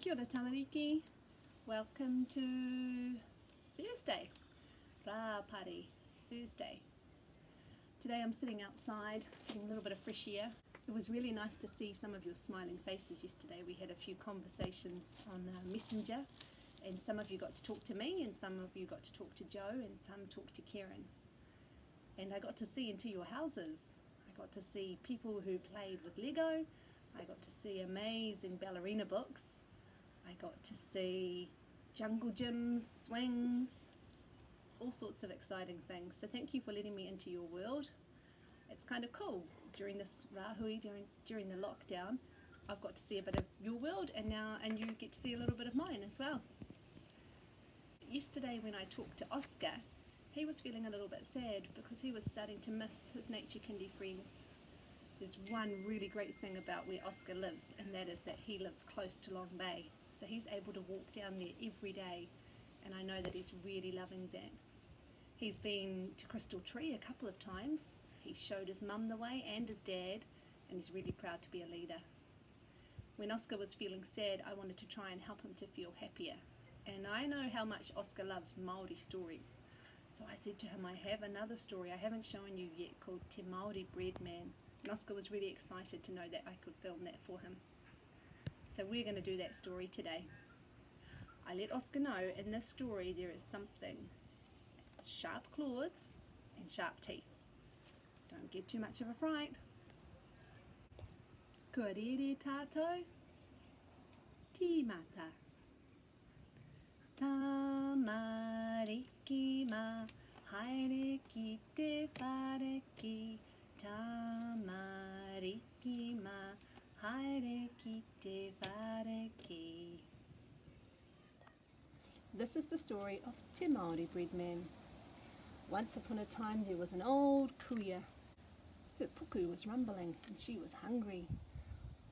Kia ora tamariki. Welcome to Thursday, Rā Pari Thursday. Today I'm sitting outside getting a little bit of fresh air. It was really nice to see some of your smiling faces yesterday. We had a few conversations on Messenger, and some of you got to talk to me and some of you got to talk to Joe and some talked to Karen. And I got to see into your houses. I got to see people who played with Lego. I got to see amazing ballerina books. I got to see jungle gyms, swings, all sorts of exciting things. So thank you for letting me into your world. It's kind of cool. During this rahui, during the lockdown, I've got to see a bit of your world, and you get to see a little bit of mine as well. Yesterday when I talked to Oscar, he was feeling a little bit sad because he was starting to miss his nature kindy friends. There's one really great thing about where Oscar lives, and that is that he lives close to Long Bay. So he's able to walk down there every day, and I know that he's really loving that. He's been to Crystal Tree a couple of times. He showed his mum the way and his dad, and he's really proud to be a leader. When Oscar was feeling sad, I wanted to try and help him to feel happier. And I know how much Oscar loves Maori stories. So I said to him, I have another story I haven't shown you yet called Te Maori Bread Man. And Oscar was really excited to know that I could film that for him. So we're going to do that story today. I let Oscar know in this story there is something. Sharp claws and sharp teeth. Don't get too much of a fright. Kua rere tātou. Tīmata. Tamariki ma haere ki te whareki. Tamariki ma haere ki te whareki. This is the story of Te Maori Bread Man. Once upon a time there was an old kuia. Her puku was rumbling and she was hungry.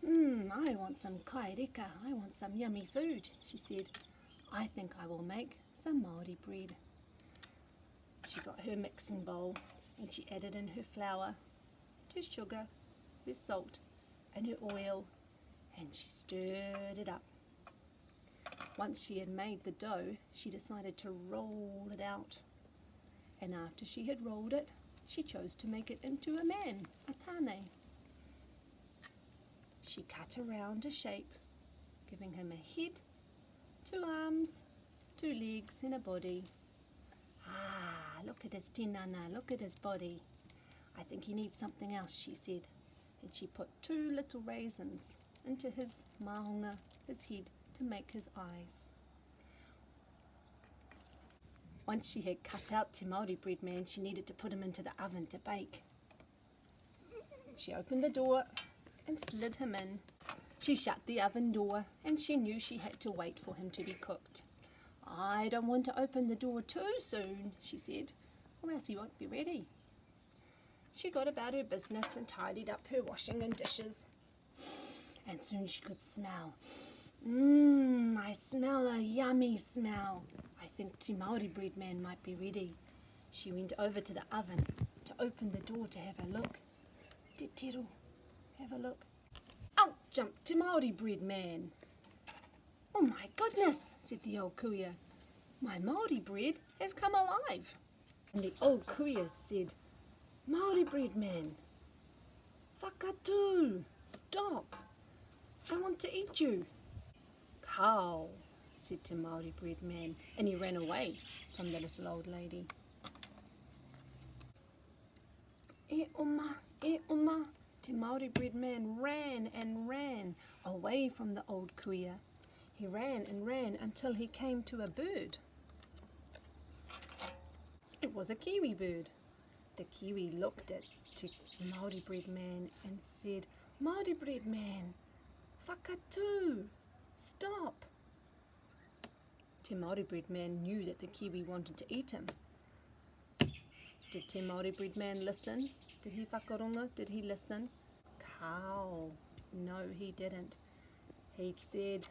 I want some kaireka, I want some yummy food, she said. I think I will make some Maori bread. She got her mixing bowl and she added in her flour, her sugar, her salt and her oil, and she stirred it up. Once she had made the dough, she decided to roll it out. And after she had rolled it, she chose to make it into a man, a tane. She cut around a shape, giving him a head, 2 arms, 2 legs and a body. Ah, look at his tinana, look at his body. I think he needs something else, she said. And she put 2 little raisins into his mahonga, his head, to make his eyes. Once she had cut out Te Maori Bread Man, she needed to put him into the oven to bake. She opened the door and slid him in. She shut the oven door and she knew she had to wait for him to be cooked. I don't want to open the door too soon, she said, or else he won't be ready. She got about her business and tidied up her washing and dishes. And soon she could smell. I smell a yummy smell. I think Te Maori Bread Man might be ready. She went over to the oven to open the door to have a look. Te tero, have a look. Out jumped Te Maori Bread Man. Oh my goodness, said the old kuia. My Maori bread has come alive. And the old kuia said, Maori Bread Man, whakatū, stop. I want to eat you. Cow, said Te Maori Bread Man, and he ran away from the little old lady. E oma, Te Maori Bread Man ran and ran away from the old kuia. He ran and ran until he came to a bird. It was a kiwi bird. The kiwi looked at Te Maori Bread Man and said, Maori Bread Man, whakatū, stop. Te Maori Bread Man knew that the kiwi wanted to eat him. Did Te Maori Bread Man listen? Did he whakaronga? Did he listen? Cow. No, he didn't. He said,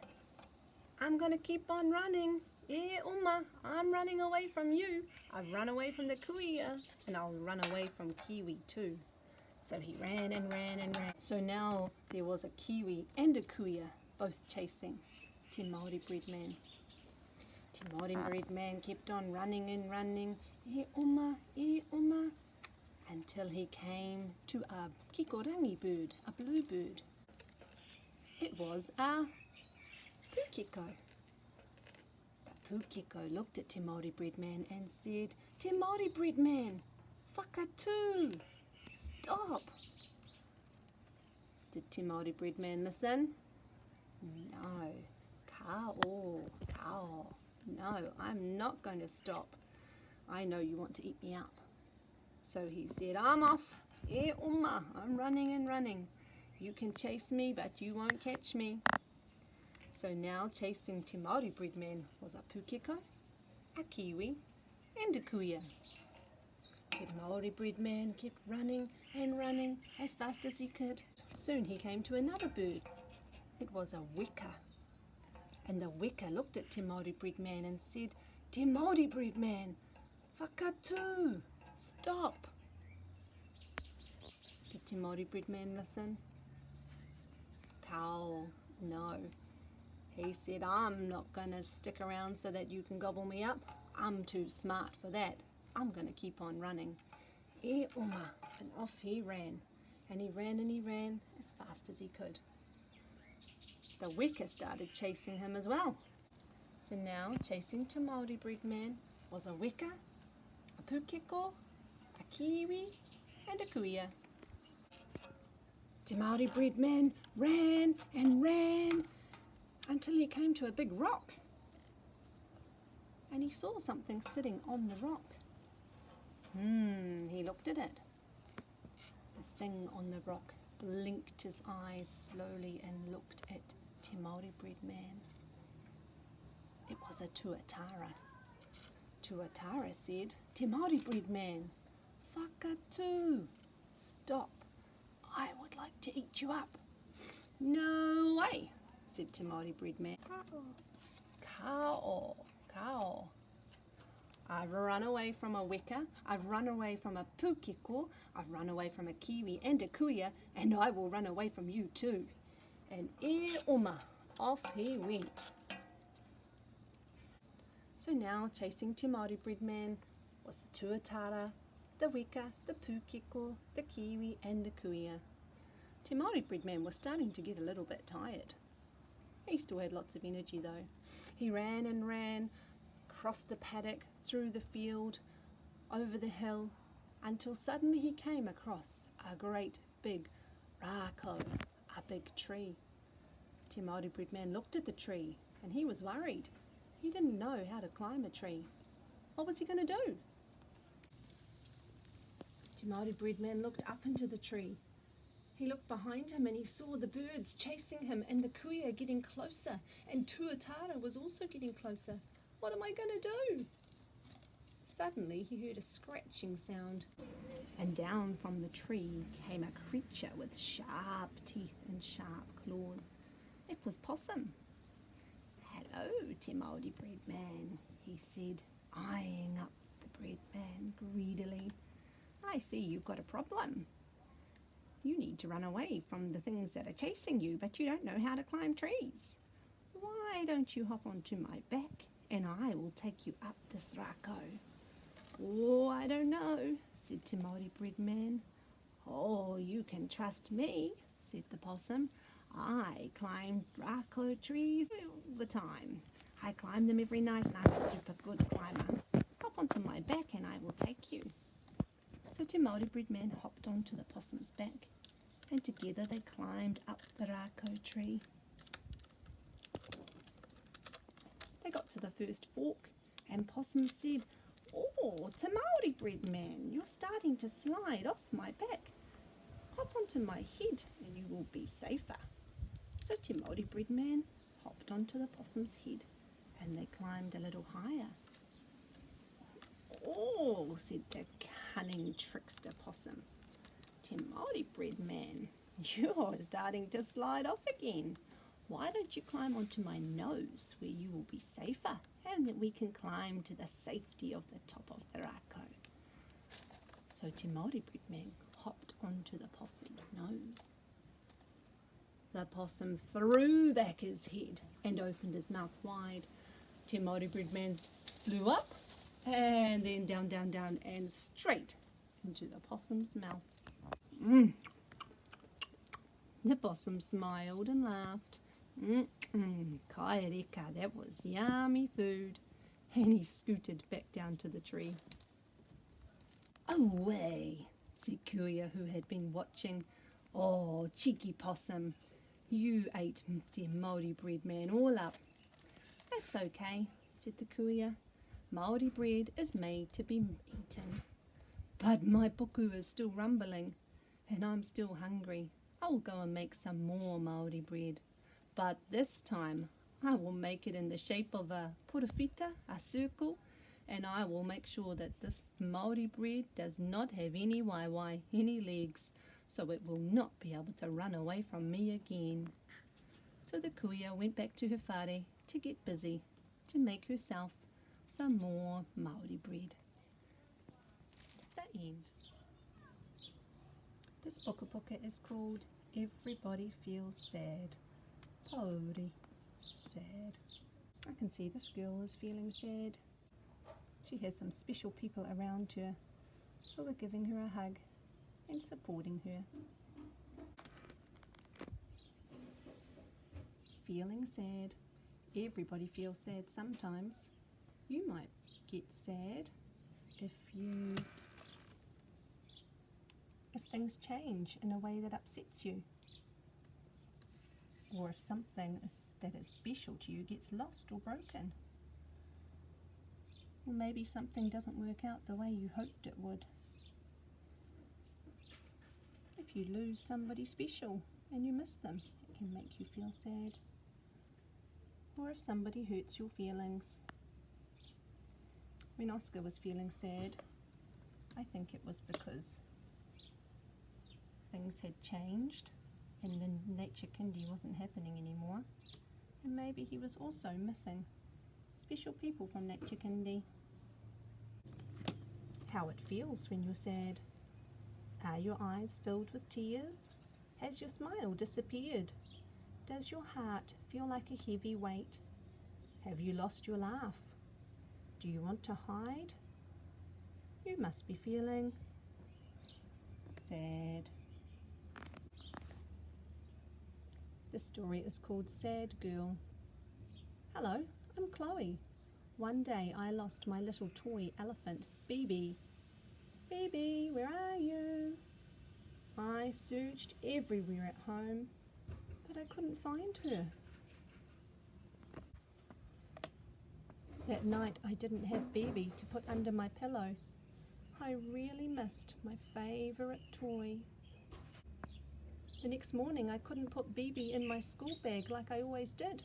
I'm going to keep on running. E oma, I'm running away from you. I've run away from the kuia, and I'll run away from kiwi too. So he ran and ran and ran. So now there was a kiwi and a kuia both chasing. Te Maori Bread Man. Te Maori Bread Man kept on running and running, e oma, until he came to a kikorangi bird, a bluebird. It was a pukeko. The pukeko looked at Te Maori Bread Man and said, Te Maori Bread Man, whakatū, stop. Did Te Maori Bread Man listen? No. Kao. No, I'm not going to stop. I know you want to eat me up. So he said, I'm off. E oma, I'm running and running. You can chase me, but you won't catch me. So now chasing Te Maori Bread Man was a pukeko, a kiwi, and a kuia. Te Maori Bread Man kept running and running as fast as he could. Soon he came to another bird. It was a weka. And the weka looked at Te Maori Bread Man and said, Te Maori Bread Man, whakatū, stop. Did Te Maori Bread Man listen? Kao, no. He said, I'm not going to stick around so that you can gobble me up. I'm too smart for that. I'm going to keep on running. E oma, and off he ran. And he ran as fast as he could. The weka started chasing him as well. So now chasing Te Maori Bread Man was a weka, a pukeko, a kiwi, and a kuia. Te Maori Bread Man ran and ran until he came to a big rock. And he saw something sitting on the rock. He looked at it. The thing on the rock blinked his eyes slowly and looked at Te Maori Bread Man. It was a tuatara. Tuatara said, Te Maori Bread Man, whakatū, stop. I would like to eat you up. No way, said Te Maori Bread Man. Kao. I've run away from a weka, I've run away from a pukeko, I've run away from a kiwi and a kuia, and I will run away from you too. And e oma, off he went. So now chasing Te Maori Bread Man was the tuatara, the weka, the pukeko, the kiwi and the kuia. Te Maori Bread Man was starting to get a little bit tired. He still had lots of energy though. He ran and ran, crossed the paddock, through the field, over the hill, until suddenly he came across a great big rako, a big tree. Te Maori Bread Man looked at the tree and he was worried. He didn't know how to climb a tree. What was he going to do? Te Maori Bread Man looked up into the tree. He looked behind him and he saw the birds chasing him and the kuia getting closer, and tuatara was also getting closer. What am I going to do? Suddenly he heard a scratching sound, and down from the tree came a creature with sharp teeth and sharp claws. It was Possum. Hello, Te Maori Bread Man, he said, eyeing up the Bread Man greedily. I see you've got a problem. You need to run away from the things that are chasing you, but you don't know how to climb trees. Why don't you hop onto my back and I will take you up this rako? Oh, I don't know, said Te Maori Bread Man. Oh, you can trust me, said the possum. I climb rako trees all the time. I climb them every night and I'm a super good climber. Hop onto my back and I will take you. So Te Maori Bread Man hopped onto the possum's back and together they climbed up the rako tree. They got to the first fork and Possum said, Oh, Te Maori Bread Man, you're starting to slide off my back. Hop onto my head and you will be safer. So Te Maori Bread Man hopped onto the possum's head and they climbed a little higher. Oh, said the cunning trickster possum. Te Maori Bread Man, you're starting to slide off again. Why don't you climb onto my nose where you will be safer and that we can climb to the safety of the top of the rako? So Te Maori Bread Man hopped onto the possum's nose. The possum threw back his head and opened his mouth wide. Te Maori Bread Man flew up and then down, down, down and straight into the possum's mouth. The possum smiled and laughed. Kai reka, that was yummy food. And he scooted back down to the tree. Away, said Kuia, who had been watching. Oh, cheeky possum, you ate the Maori Bread Man all up. That's okay, said the Kuia. Maori bread is made to be eaten. But my puku is still rumbling, and I'm still hungry. I'll go and make some more Maori bread. But this time, I will make it in the shape of a purawhita, a circle, and I will make sure that this Maori bread does not have any waiwai, any legs, so it will not be able to run away from me again. So the kuia went back to her whare to get busy, to make herself some more Maori bread. The end. This puka is called Everybody Feels Sad. Pauri. Sad. I can see this girl is feeling sad. She has some special people around her who are giving her a hug and supporting her. Feeling sad. Everybody feels sad sometimes. You might get sad if things change in a way that upsets you, or if something that is special to you gets lost or broken, or maybe something doesn't work out the way you hoped it would. If you lose somebody special and you miss them, it can make you feel sad. Or if somebody hurts your feelings. When Oscar was feeling sad, I think it was because things had changed and the nature kindy wasn't happening anymore, and maybe he was also missing special people from nature kindy. How it feels when you're sad. Are your eyes filled with tears? Has your smile disappeared? Does your heart feel like a heavy weight? Have you lost your laugh? Do you want to hide? You must be feeling sad. This story is called Sad Girl. Hello, I'm Chloe. One day I lost my little toy elephant, Bibi. Bibi, where are you? I searched everywhere at home, but I couldn't find her. That night I didn't have Bibi to put under my pillow. I really missed my favourite toy. The next morning I couldn't put Bibi in my school bag like I always did.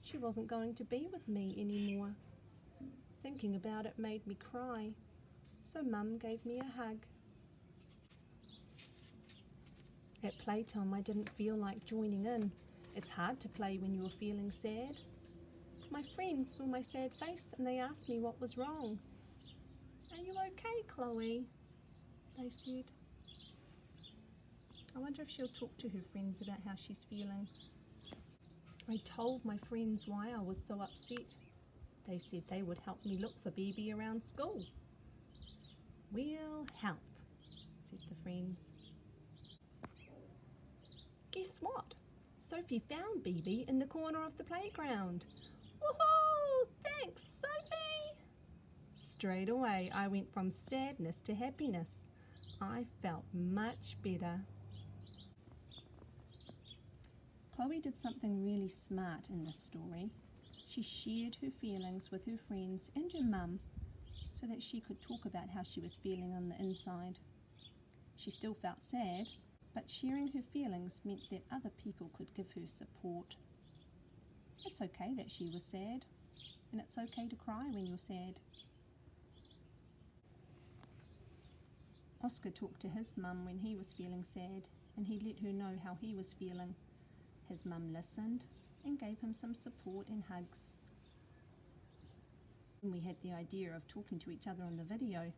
She wasn't going to be with me anymore. Thinking about it made me cry, so Mum gave me a hug. At playtime I didn't feel like joining in. It's hard to play when you're feeling sad. My friends saw my sad face and they asked me what was wrong. Are you okay, Chloe? They said. I wonder if she'll talk to her friends about how she's feeling. I told my friends why I was so upset. They said they would help me look for Bibi around school. We'll help, said the friends. Guess what? Sophie found Bibi in the corner of the playground. Woohoo! Thanks, Sophie! Straight away I went from sadness to happiness. I felt much better. Chloe did something really smart in this story. She shared her feelings with her friends and her mum so that she could talk about how she was feeling on the inside. She still felt sad, but sharing her feelings meant that other people could give her support. It's okay that she was sad, and it's okay to cry when you're sad. Oscar talked to his mum when he was feeling sad, and he let her know how he was feeling. His mum listened and gave him some support and hugs. And we had the idea of talking to each other on the video,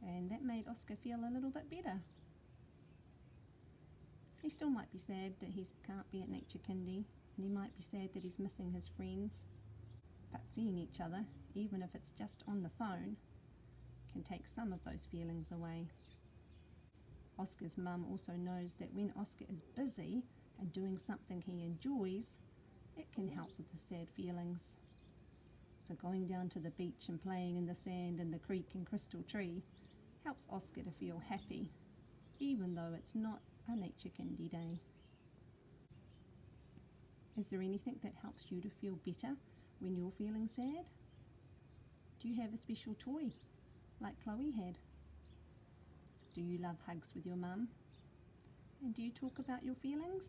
and that made Oscar feel a little bit better. He still might be sad that he can't be at Nature Kindy, and he might be sad that he's missing his friends. But seeing each other, even if it's just on the phone, can take some of those feelings away. Oscar's mum also knows that when Oscar is busy and doing something he enjoys, it can help with the sad feelings. So going down to the beach and playing in the sand in the creek and crystal tree helps Oscar to feel happy, even though it's not a Nature Kindy day. Is there anything that helps you to feel better when you're feeling sad? Do you have a special toy like Chloe had? Do you love hugs with your mum? And do you talk about your feelings?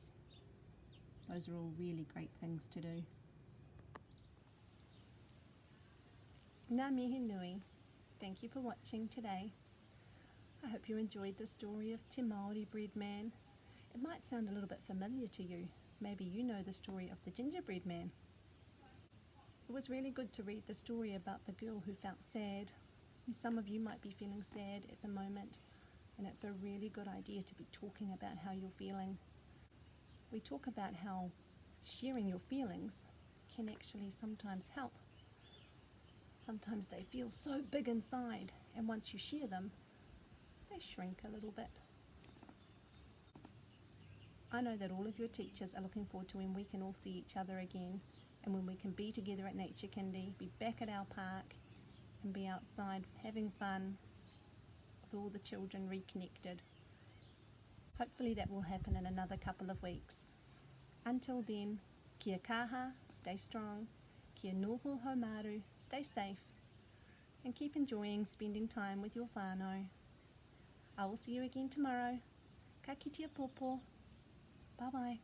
Those are all really great things to do. Ngā mihi nui. Thank you for watching today. I hope you enjoyed the story of Te Maori Bread Man. It might sound a little bit familiar to you. Maybe you know the story of the gingerbread man. It was really good to read the story about the girl who felt sad. And some of you might be feeling sad at the moment, and it's a really good idea to be talking about how you're feeling. We talk about how sharing your feelings can actually sometimes help. Sometimes they feel so big inside, and once you share them, they shrink a little bit. I know that all of your teachers are looking forward to when we can all see each other again, and when we can be together at Nature Kindy, be back at our park, and be outside having fun with all the children reconnected. Hopefully that will happen in another couple of weeks. Until then, kia kaha, stay strong, kia noho haumaru, stay safe, and keep enjoying spending time with your whānau. I will see you again tomorrow. Ka kitea popo. Bye bye.